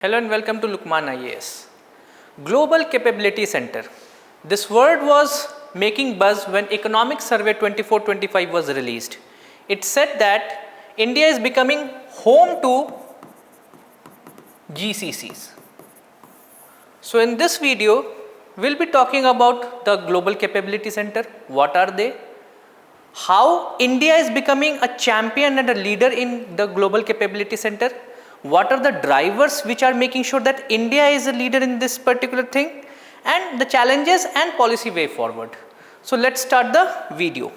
Hello and welcome to Lukmaan IAS. Global Capability Center. This word was making buzz when Economic Survey 24-25 was released. It said that India is becoming home to GCCs. So in this video, we'll be talking about the Global Capability Center. What are they? How India is becoming a champion and a leader in the Global Capability Center. What are the drivers which are making sure that India is a leader in this particular thing, and the challenges and policy way forward. So let's start the video.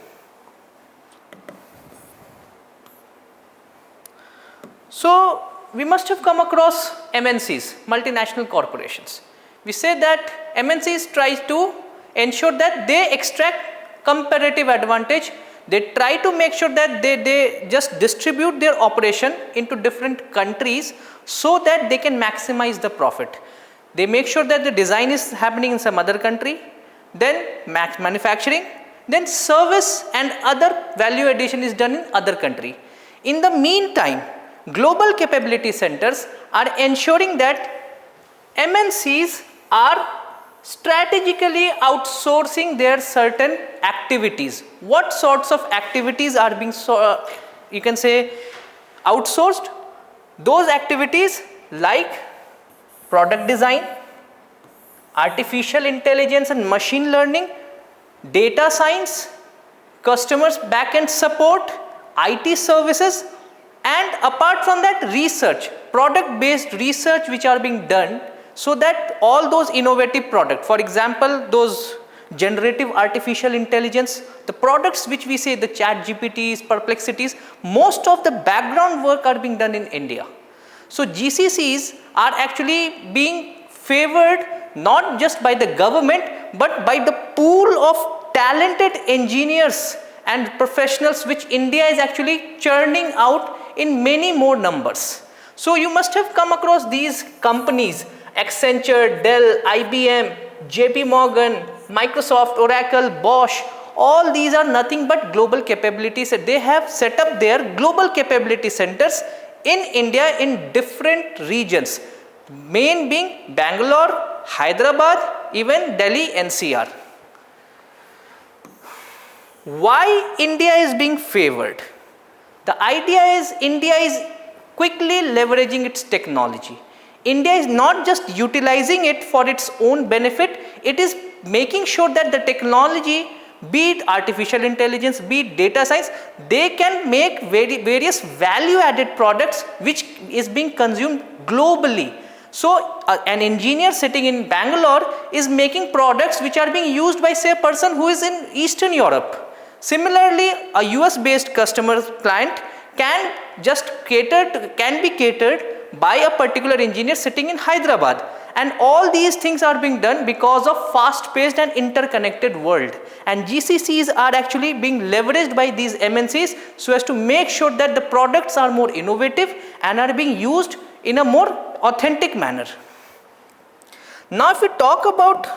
So we must have come across MNCs, multinational corporations. We say that MNCs try to ensure that they extract comparative advantage. They try to make sure that they just distribute their operation into different countries so that they can maximize the profit. They make sure that the design is happening in some other country, then manufacturing, then service and other value addition is done in other country. In the meantime, global capability centers are ensuring that MNCs are strategically outsourcing their certain activities. What sorts of activities are being you can say outsourced? Those activities like product design, artificial intelligence and machine learning, data science, customers back-end support, IT services, and apart from that, research, product-based research which are being done, so that all those innovative products, for example, those generative artificial intelligence, the products which we say the chat GPTs, perplexities, most of the background work are being done in India. So GCCs are actually being favored not just by the government but by the pool of talented engineers and professionals which India is actually churning out in many more numbers. So you must have come across these companies: Accenture, Dell, IBM, JP Morgan, Microsoft, Oracle, Bosch. All these are nothing but global capabilities. They have set up their global capability centers in India in different regions, main being Bangalore, Hyderabad, even Delhi NCR. Why India is being favored? The idea is India is quickly leveraging its technology. India is not just utilizing it for its own benefit, it is making sure that the technology, be it artificial intelligence, be it data science, they can make various value added products which is being consumed globally. So an engineer sitting in Bangalore is making products which are being used by, say, a person who is in Eastern Europe. Similarly, a US based customer client can be catered by a particular engineer sitting in Hyderabad, and all these things are being done because of fast paced and interconnected world, and GCCs are actually being leveraged by these MNCs so as to make sure that the products are more innovative and are being used in a more authentic manner. Now if we talk about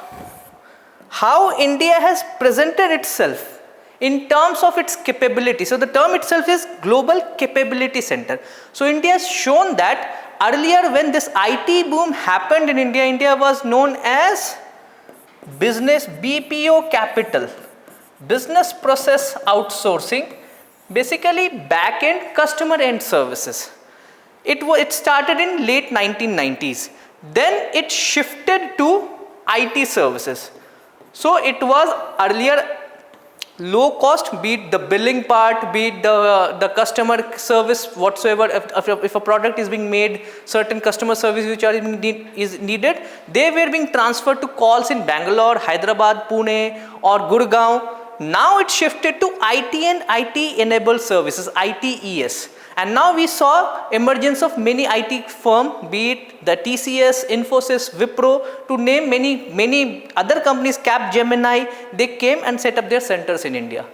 how India has presented itself in terms of its capability, so the term itself is Global Capability Center. So India has shown that earlier when this IT boom happened in India, India was known as business BPO capital, business process outsourcing, basically back end customer end services. It started in late 1990s. Then it shifted to IT services. So it was earlier low cost, be it the billing part, be it the customer service whatsoever. If a product is being made, certain customer service which is needed, they were being transferred to calls in Bangalore, Hyderabad, Pune or Gurgaon. Now it shifted to IT and IT enabled services, ITES. And now we saw emergence of many IT firms, be it the TCS, Infosys, Wipro, to name many other companies, Capgemini. They came and set up their centers in India.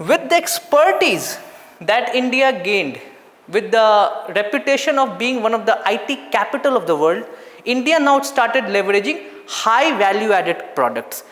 With the expertise that India gained, with the reputation of being one of the IT capital of the world, India now started leveraging high value added products,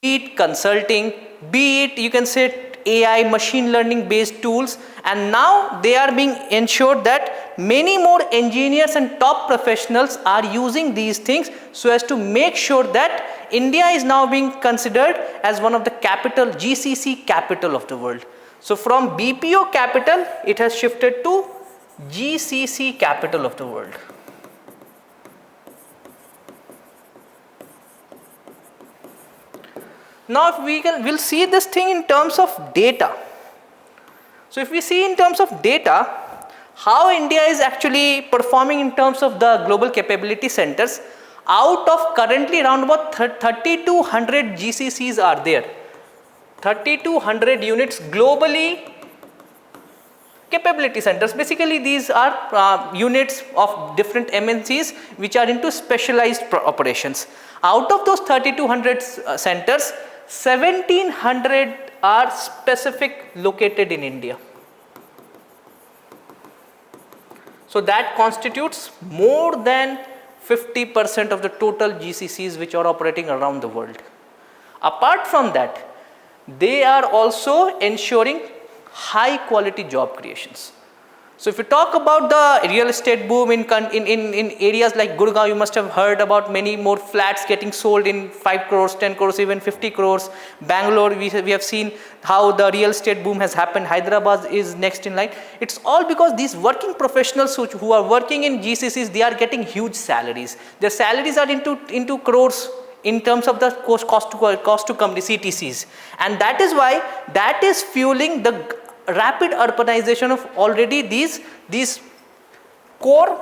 be it consulting, be it you can say AI, machine learning based tools, and now they are being ensured that many more engineers and top professionals are using these things so as to make sure that India is now being considered as one of the capital, GCC capital of the world. So from BPO capital, it has shifted to GCC capital of the world. Now if we'll see this thing in terms of data. So if we see in terms of data, how India is actually performing in terms of the global capability centers, out of currently around about 3200 GCCs are there. 3200 units globally capability centers. Basically these are units of different MNCs which are into specialized operations. Out of those 3200 centers, 1700 are specific located in India. So that constitutes more than 50% of the total GCCs which are operating around the world. Apart from that, they are also ensuring high quality job creations. So if you talk about the real estate boom in areas like Gurgaon, you must have heard about many more flats getting sold in 5 crores, 10 crores, even 50 crores. Bangalore, we have seen how the real estate boom has happened. Hyderabad is next in line. It's all because these working professionals who are working in GCCs, they are getting huge salaries. Their salaries are into crores in terms of the cost to company, CTCs. And that is why that is fueling the rapid urbanization of already these core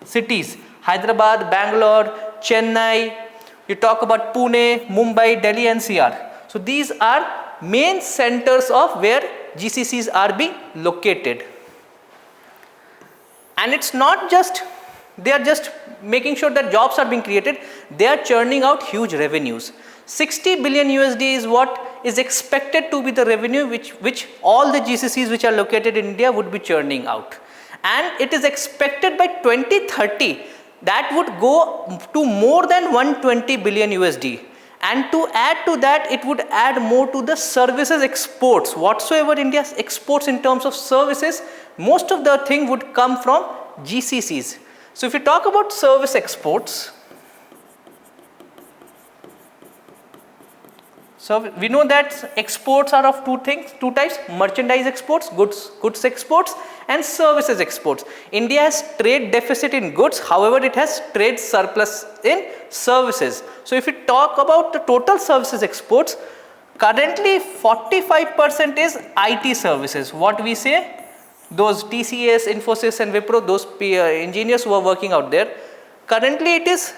cities, Hyderabad, Bangalore, Chennai, you talk about Pune, Mumbai, Delhi NCR. So these are main centers of where GCCs are being located. And it's not just, they are just making sure that jobs are being created, they are churning out huge revenues. 60 billion USD is what is expected to be the revenue which all the GCCs which are located in India would be churning out. And it is expected by 2030 that would go to more than 120 billion USD. And to add to that, it would add more to the services exports. Whatsoever India exports in terms of services, most of the thing would come from GCCs. So if you talk about service exports, so we know that exports are of two types: merchandise exports, goods exports, and services exports. India has trade deficit in goods, however it has trade surplus in services. So if we talk about the total services exports, currently 45% is IT services. What we say, those TCS, Infosys and Wipro, those engineers who are working out there, currently it is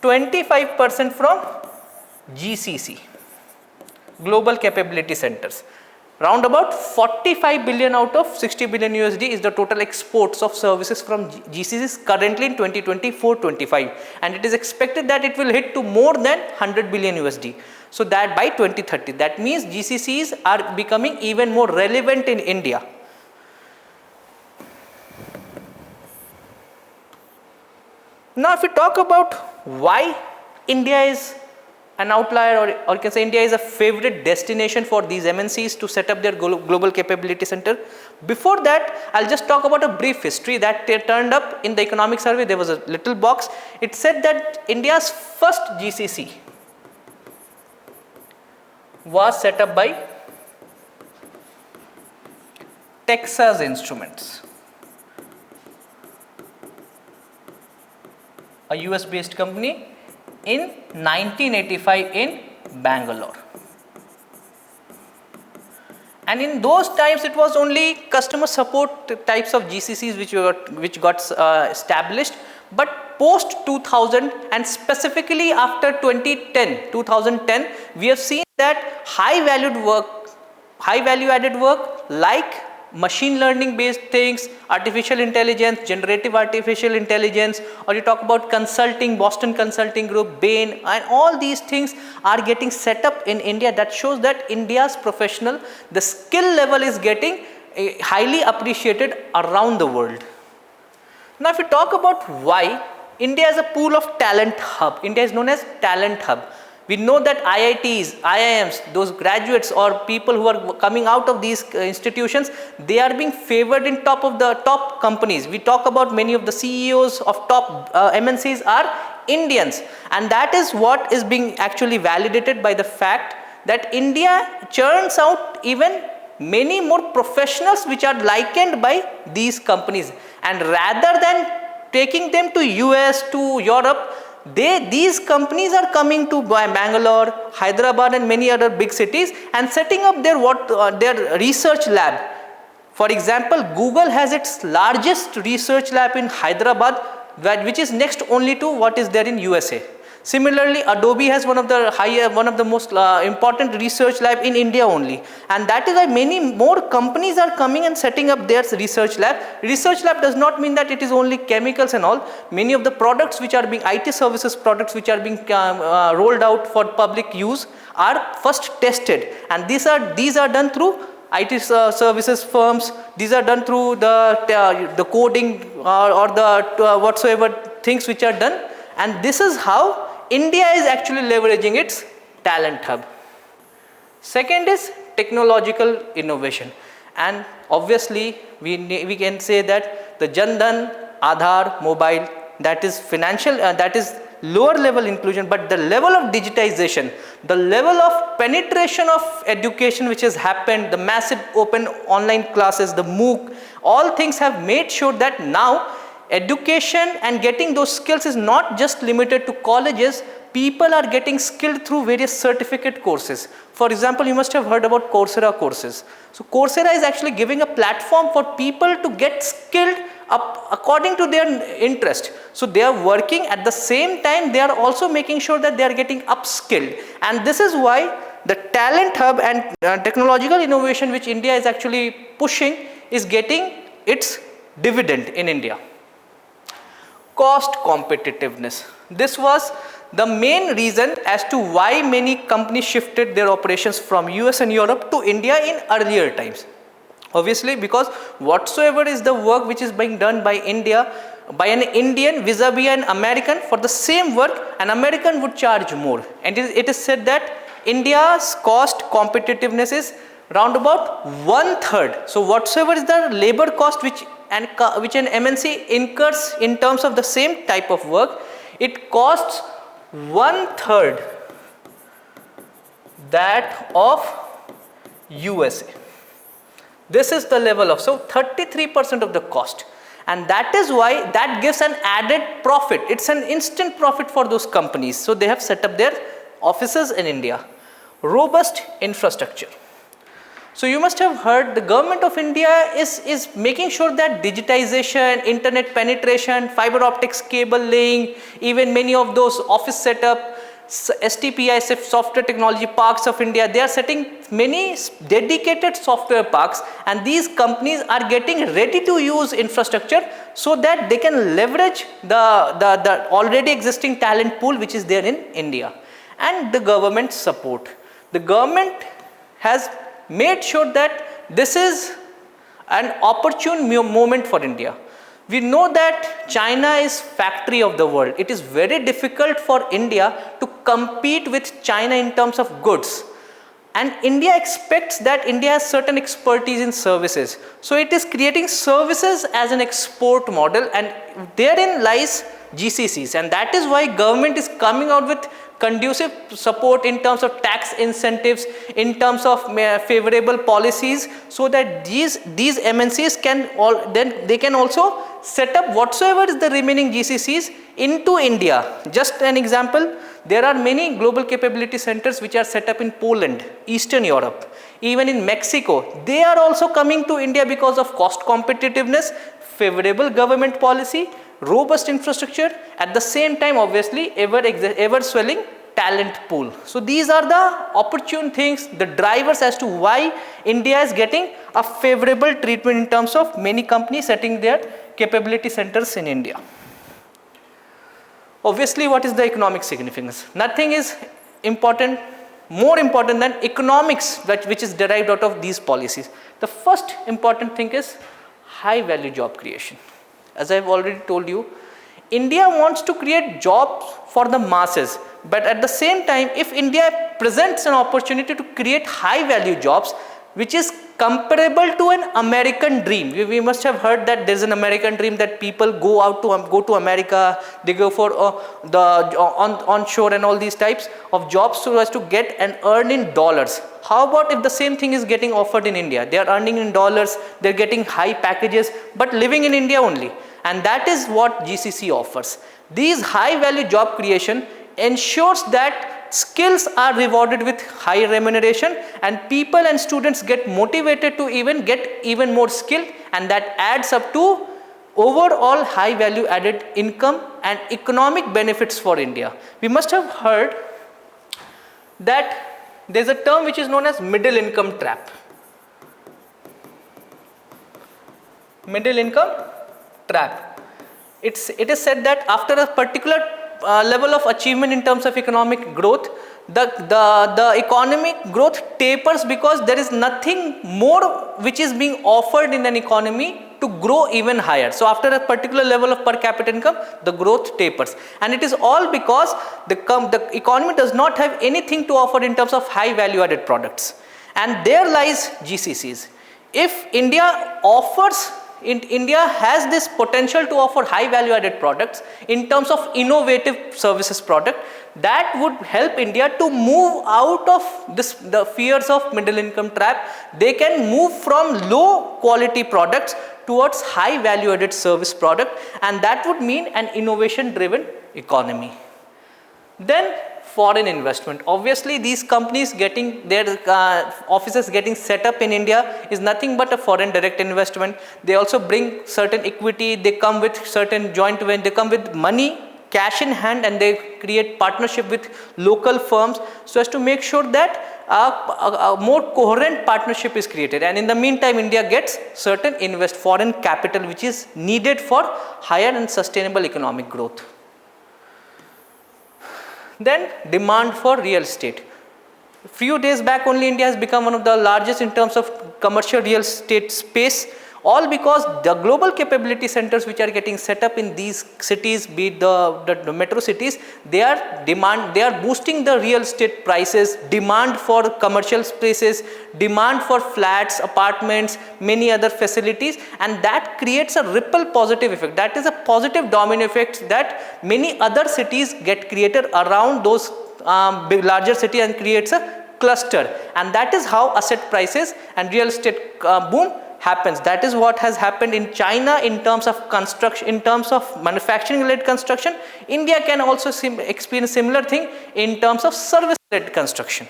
25% from GCC, global capability centers. Round about 45 billion out of 60 billion USD is the total exports of services from GCCs currently in 2024-25, and it is expected that it will hit to more than 100 billion USD. So that by 2030, that means GCCs are becoming even more relevant in India. Now if we talk about why India is an outlier, or you can say India is a favorite destination for these MNCs to set up their global capability center. Before that, I'll just talk about a brief history that turned up in the economic survey. There was a little box. It said that India's first GCC was set up by Texas Instruments, a US based company, in 1985 in Bangalore. And in those times it was only customer support types of GCCs which got established, but post 2000 and specifically after 2010 we have seen that high value added work like machine learning based things, artificial intelligence, generative artificial intelligence, or you talk about consulting, Boston Consulting Group, Bain, and all these things are getting set up in India. That shows that India's professional, the skill level is getting highly appreciated around the world. Now if you talk about why India is a pool of talent hub, India is known as talent hub. We know that IITs, IIMs, those graduates or people who are coming out of these institutions, they are being favored in top of the top companies. We talk about many of the CEOs of top MNCs are Indians, and that is what is being actually validated by the fact that India churns out even many more professionals which are likened by these companies, and rather than taking them to US, to Europe, these companies are coming to Bangalore, Hyderabad and many other big cities and setting up their research lab. For example, Google has its largest research lab in Hyderabad, which is next only to what is there in USA. Similarly, Adobe has one of the most important research lab in India only, and that is why many more companies are coming and setting up their research lab. Research lab does not mean that it is only chemicals and all. Many of the products which are being IT services products which are being rolled out for public use are first tested, and these are done through IT services firms. These are done through the coding or the whatsoever things which are done, and this is how India is actually leveraging its talent hub. Second is technological innovation, and obviously we can say that the Jan Dhan, Aadhaar, mobile, that is financial, that is lower level inclusion, but the level of digitization, the level of penetration of education which has happened, the massive open online classes, the MOOC, all things have made sure that now education and getting those skills is not just limited to colleges. People are getting skilled through various certificate courses. For example, you must have heard about Coursera courses. So Coursera is actually giving a platform for people to get skilled up according to their interest. So they are working, at the same time they are also making sure that they are getting upskilled, and this is why the talent hub and technological innovation which India is actually pushing is getting its dividend in India. Cost competitiveness. This was the main reason as to why many companies shifted their operations from US and Europe to India in earlier times. Obviously, because whatsoever is the work which is being done by India, by an Indian vis-a-vis an American, for the same work an American would charge more, and it is said that India's cost competitiveness is round about 1/3. So whatsoever is the labor cost which an MNC incurs in terms of the same type of work, it costs 1/3 that of USA. This is the level of, so 33% of the cost, and that is why that gives an added profit. It's an instant profit for those companies. So they have set up their offices in India. Robust infrastructure. So you must have heard the government of India is making sure that digitization, internet penetration, fiber optics cable laying, even many of those office setup, STPI software technology parks of India, they are setting many dedicated software parks, and these companies are getting ready to use infrastructure so that they can leverage the already existing talent pool which is there in India. And the government support. The government has made sure that this is an opportune moment for India. We know that China is factory of the world. It is very difficult for India to compete with China in terms of goods, and India expects that India has certain expertise in services. So it is creating services as an export model, and therein lies GCCs, and that is why government is coming out with conducive support in terms of tax incentives, in terms of favorable policies, so that these MNCs can also set up whatsoever is the remaining GCCs into India. Just an example, there are many global capability centers which are set up in Poland, Eastern Europe, even in Mexico. They are also coming to India because of cost competitiveness, favorable government policy, robust infrastructure, at the same time obviously ever swelling talent pool. So these are the opportune things, the drivers as to why India is getting a favorable treatment in terms of many companies setting their capability centers in India. Obviously, what is the economic significance? Nothing is more important than economics which is derived out of these policies. The first important thing is high value job creation. As I have already told you, India wants to create jobs for the masses, but at the same time, if India presents an opportunity to create high value jobs, which is comparable to an American dream. We must have heard that there's an American dream that people go to America, they go for the onshore and all these types of jobs so as to get and earn in dollars. How about if the same thing is getting offered in India? They are earning in dollars, they're getting high packages, but living in India only. And that is what GCC offers. These high value job creation ensures that skills are rewarded with high remuneration, and people and students get motivated to get even more skill, and that adds up to overall high value added income and economic benefits for India. We must have heard that there is a term which is known as middle income trap. Middle income trap. It is said that after a particular level of achievement in terms of economic growth, the economic growth tapers because there is nothing more which is being offered in an economy to grow even higher. So after a particular level of per capita income, the growth tapers, and it is all because the economy does not have anything to offer in terms of high value added products, and there lies GCCs. If India has this potential to offer high value added products in terms of innovative services product, that would help India to move out of the fears of middle income trap. They can move from low quality products towards high value added service product, and that would mean an innovation driven economy. Then foreign investment. Obviously, these companies getting their offices getting set up in India is nothing but a foreign direct investment. They also bring certain equity, they come with certain joint venture, they come with money, cash in hand, and they create partnership with local firms so as to make sure that a more coherent partnership is created, and in the meantime India gets certain foreign capital which is needed for higher and sustainable economic growth. Then demand for real estate. A few days back only India has become one of the largest in terms of commercial real estate space, all because the global capability centers which are getting set up in these cities, be it the metro cities, they are boosting the real estate prices, demand for commercial spaces, demand for flats, apartments, many other facilities, and that creates a ripple positive effect. That is a positive domino effect that many other cities get created around those big larger cities and creates a cluster, and that is how asset prices and real estate boom happens. That is what has happened in China in terms of construction, in terms of manufacturing led construction. India can also experience similar thing in terms of service led construction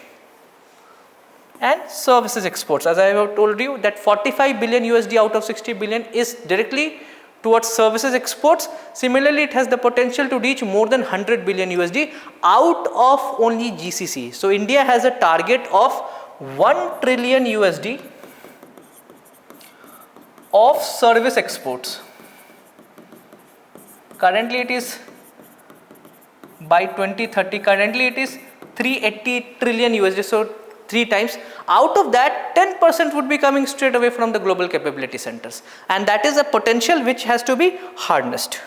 and services exports. As I have told you that 45 billion USD out of 60 billion is directly towards services exports. Similarly, it has the potential to reach more than 100 billion USD out of only GCC. So India has a target of 1 trillion USD of service exports. Currently it is, by 2030, currently it is 380 trillion USD, so 3 times. Out of that, 10% would be coming straight away from the global capability centers, and that is a potential which has to be harnessed.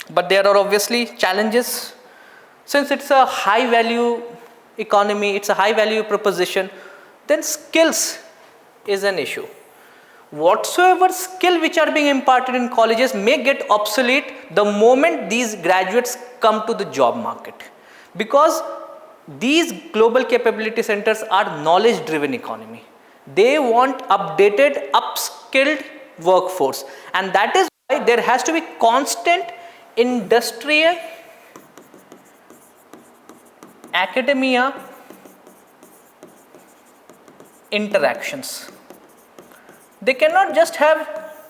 But there are obviously challenges. Since it's a high value economy, it's a high value proposition, then skills is an issue. Whatsoever skill which are being imparted in colleges may get obsolete the moment these graduates come to the job market, because these global capability centers are knowledge driven economy. They want updated, upskilled workforce, and that is why there has to be constant industrial, academia interactions. They cannot just have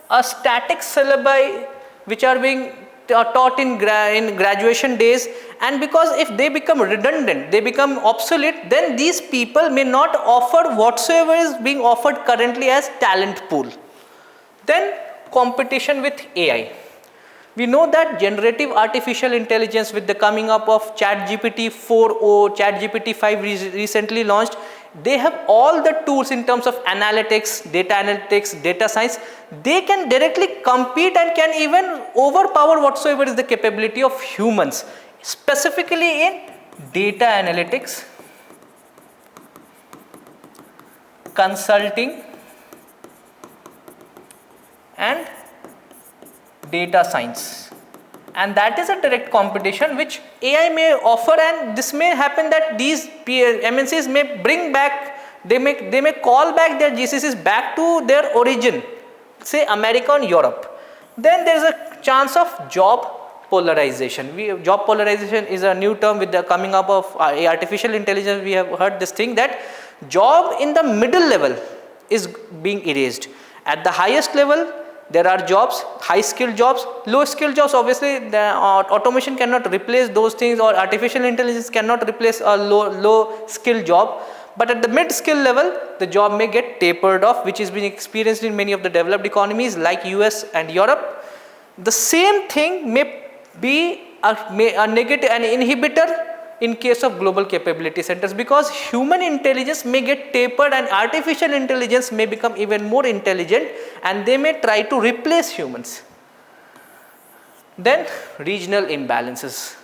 a static syllabi which are being taught in graduation days, and because if they become redundant, they become obsolete, then these people may not offer whatsoever is being offered currently as talent pool. Then competition with AI. We know that generative artificial intelligence, with the coming up of ChatGPT 4.0, ChatGPT 5 recently launched, they have all the tools in terms of analytics, data science. They can directly compete and can even overpower whatsoever is the capability of humans, specifically in data analytics, consulting and data science. And that is a direct competition which AI may offer, and this may happen that these MNCs may bring back, they may call back their GCCs back to their origin, say America and Europe. Then there is a chance of job polarization. Job polarization is a new term with the coming up of artificial intelligence. We have heard this thing that job in the middle level is being erased. At the highest level, there are jobs, high skilled jobs, low skilled jobs. Obviously, the automation cannot replace those things, or artificial intelligence cannot replace a low skilled job. But at the mid skill level, the job may get tapered off, which is being experienced in many of the developed economies like US and Europe. The same thing may be a negative, an inhibitor in case of global capability centers, because human intelligence may get tapered and artificial intelligence may become even more intelligent, and they may try to replace humans. Then regional imbalances.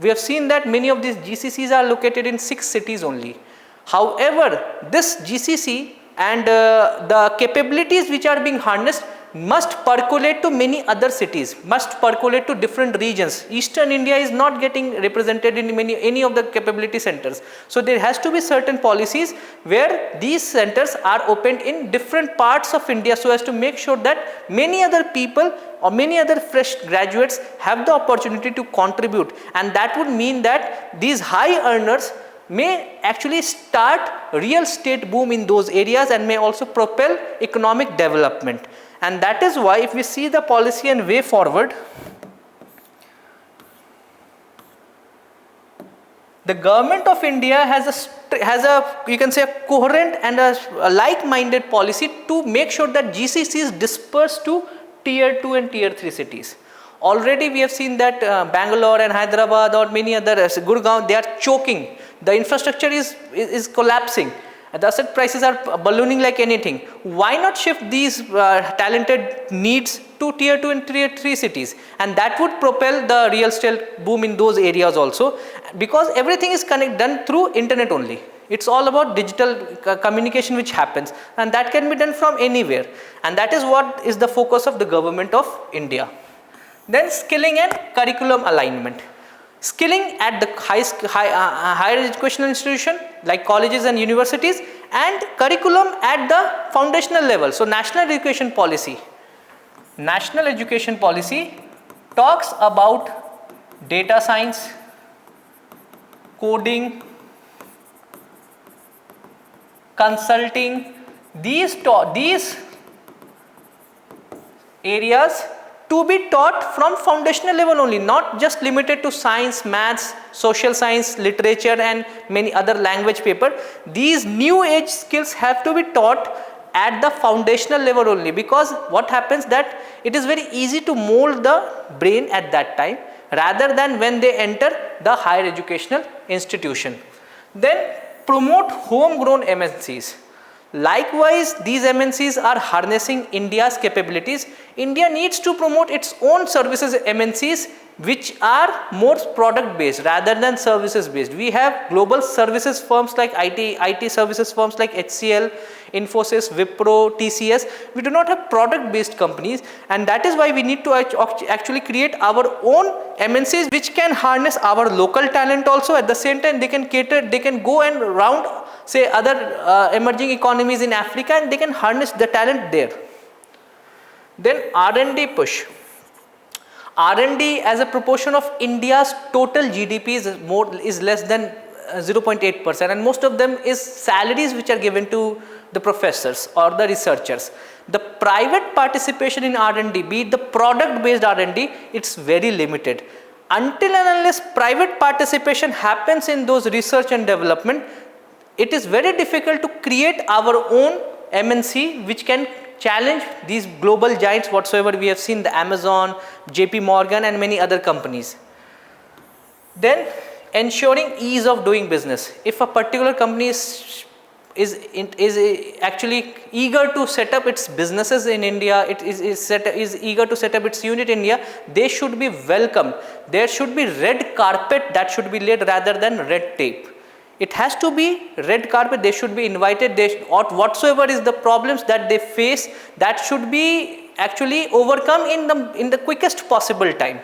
We have seen that many of these GCCs are located in 6 cities only. However, this GCC and the capabilities which are being harnessed must percolate to many other cities, must percolate to different regions. Eastern India is not getting represented in any of the capability centers. So there has to be certain policies where these centers are opened in different parts of India, so as to make sure that many other people or many other fresh graduates have the opportunity to contribute. And that would mean that these high earners may actually start real estate boom in those areas and may also propel economic development. And that is why, if we see the policy and way forward, the government of India has a you can say a coherent and a like-minded policy to make sure that GCCs disperse to tier 2 and tier 3 cities. Already we have seen that Bangalore and Hyderabad or many other, Gurgaon, they are choking. The infrastructure is collapsing. The asset prices are ballooning like anything. Why not shift these talented needs to tier 2 and tier 3 cities? And that would propel the real estate boom in those areas also, because everything is done through internet only. It's all about digital communication which happens, and that can be done from anywhere. And that is what is the focus of the government of India. Then skilling and curriculum alignment. Skilling at the higher educational institution like colleges and universities, and curriculum at the foundational level. So national education policy talks about data science, coding, consulting, these areas to be taught from foundational level only, not just limited to science, maths, social science, literature and many other language paper. These new age skills have to be taught at the foundational level only, because what happens that it is very easy to mold the brain at that time rather than when they enter the higher educational institution. Then promote homegrown MNCs. Likewise, these MNCs are harnessing India's capabilities. India needs to promote its own services MNCs which are more product based rather than services based. We have global services firms like IT services firms like HCL, Infosys, Wipro, TCS. We do not have product based companies, and that is why we need to actually create our own MNCs which can harness our local talent also. At the same time, they can go and round say other emerging economies in Africa, and they can harness the talent there. Then R&D push. R&D as a proportion of India's total GDP is less than 0.8%, and most of them is salaries which are given to the professors or the researchers. The private participation in R&D, be it the product based R&D, it's very limited. Until and unless private participation happens in those research and development, it is very difficult to create our own MNC which can challenge these global giants whatsoever we have seen, the Amazon, JP Morgan and many other companies. Then ensuring ease of doing business. If a particular company is is actually eager to set up its businesses in India, it is eager to set up its unit in India, they should be welcomed. There should be red carpet that should be laid rather than red tape. It has to be red carpet, they should be invited, or whatsoever is the problems that they face, that should be actually overcome in the quickest possible time.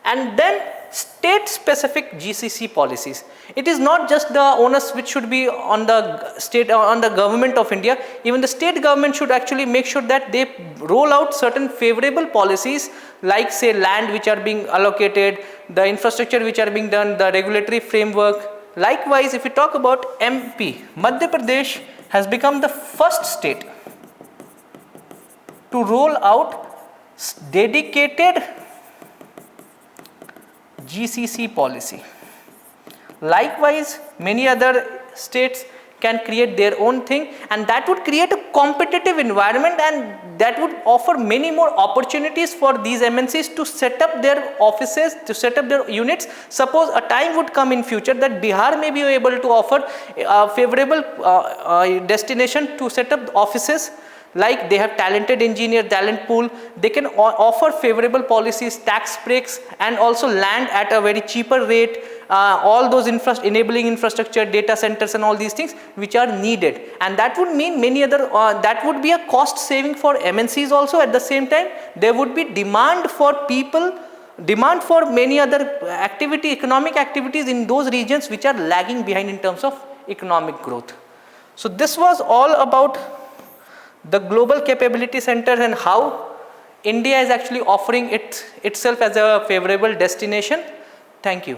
And then state specific GCC policies. It is not just the onus which should be on the state or on the government of India, even the state government should actually make sure that they roll out certain favorable policies, like say land which are being allocated, the infrastructure which are being done, the regulatory framework. Likewise, if we talk about MP, Madhya Pradesh has become the first state to roll out dedicated GCC policy. Likewise, many other states can create their own thing, and that would create a competitive environment, and that would offer many more opportunities for these MNCs to set up their offices, to set up their units. Suppose a time would come in future that Bihar may be able to offer a favorable destination to set up offices, like they have talented engineer, talent pool, they can offer favorable policies, tax breaks, and also land at a very cheaper rate, all those enabling infrastructure, data centers and all these things which are needed. And that would mean many other, that would be a cost saving for MNCs also. At the same time, there would be demand for people, demand for many other economic activities in those regions which are lagging behind in terms of economic growth. So this was all about the global capability centers and how India is actually offering itself as a favorable destination. Thank you.